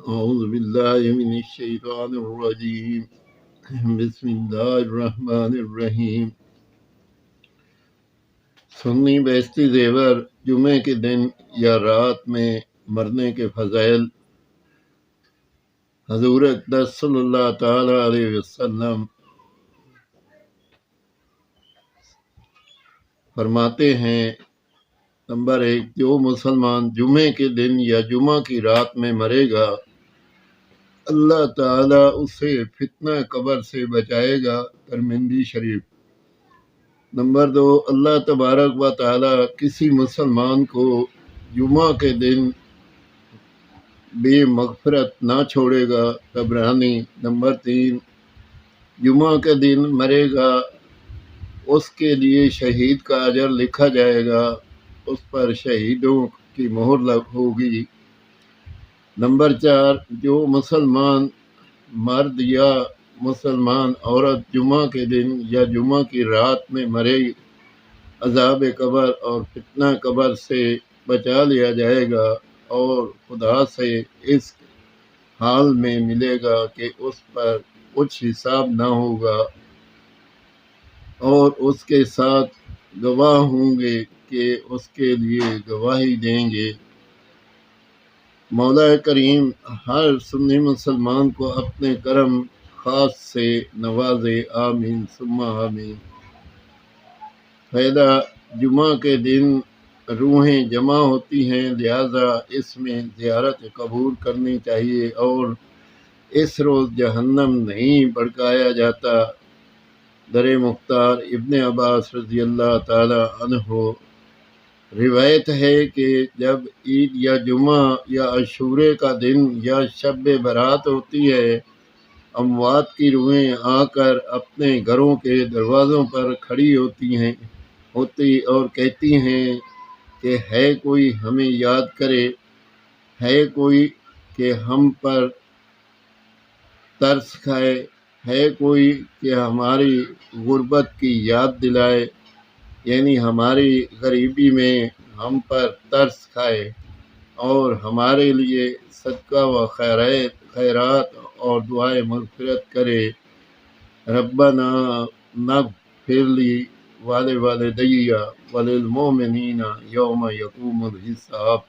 أعوذ بالله من الشيطان الرجيم بسم الله الرحمن الرحیم۔ سنی بیشتی زیور جمعے کے دن یا رات میں مرنے کے فضائل۔ حضور اقدس صلی اللہ تعالی علیہ وسلم فرماتے ہیں، نمبر 1، جو مسلمان جمعے کے دن یا جمعہ کی رات میں مرے گا، اللہ تعالیٰ اسے فتنہ قبر سے بچائے گا۔ ترمذی شریف۔ نمبر 2، اللہ تبارک و تعالیٰ کسی مسلمان کو جمعہ کے دن بے مغفرت نہ چھوڑے گا۔ طبرانی۔ نمبر 3، جمعہ کے دن مرے گا، اس کے لیے شہید کا اجر لکھا جائے گا، اس پر شہیدوں کی مہر ہوگی۔ نمبر 4، جو مسلمان مرد یا مسلمان عورت جمعہ کے دن یا جمعہ کی رات میں مرے، عذاب قبر اور فتنہ قبر سے بچا لیا جائے گا اور خدا سے اس حال میں ملے گا کہ اس پر کچھ حساب نہ ہوگا، اور اس کے ساتھ گواہ ہوں گے کہ اس کے لیے گواہی دیں گے۔ مولا کریم ہر سنی مسلمان کو اپنے کرم خاص سے نوازے، آمین ثم آمین۔ فائدہ: جمعہ کے دن روحیں جمع ہوتی ہیں، لہذا اس میں زیارت قبول کرنی چاہیے اور اس روز جہنم نہیں بھڑکایا جاتا۔ در مختار ابن عباس رضی اللہ تعالی عنہ روایت ہے کہ جب عید یا جمعہ یا عاشورے کا دن یا شب برات ہوتی ہے، اموات کی روحیں آ کر اپنے گھروں کے دروازوں پر کھڑی ہوتی اور کہتی ہیں کہ ہے کوئی ہمیں یاد کرے، ہے کوئی کہ ہم پر ترس کھائے، ہے کوئی کہ ہماری غربت کی یاد دلائے، یعنی ہماری غریبی میں ہم پر ترس کھائے اور ہمارے لیے صدقہ و خیرات اور دعائے مغفرت کرے۔ ربنا نغفر لی ولوالدی وللمؤمنین یوم یقوم الحساب۔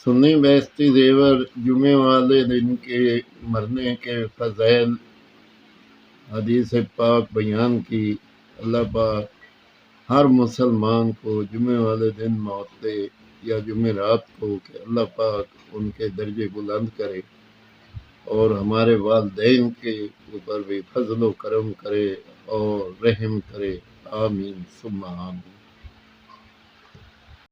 سنی بیشتی زیور جمعے والے دن کے مرنے کے فضائل حدیث پاک بیان کی۔ اللہ پاک ہر مسلمان کو جمعے والے دن موت دے یا جمعرات کو، کہ اللہ پاک ان کے درجے بلند کرے اور ہمارے والدین کے اوپر بھی فضل و کرم کرے اور رحم کرے، آمین ثم آمین۔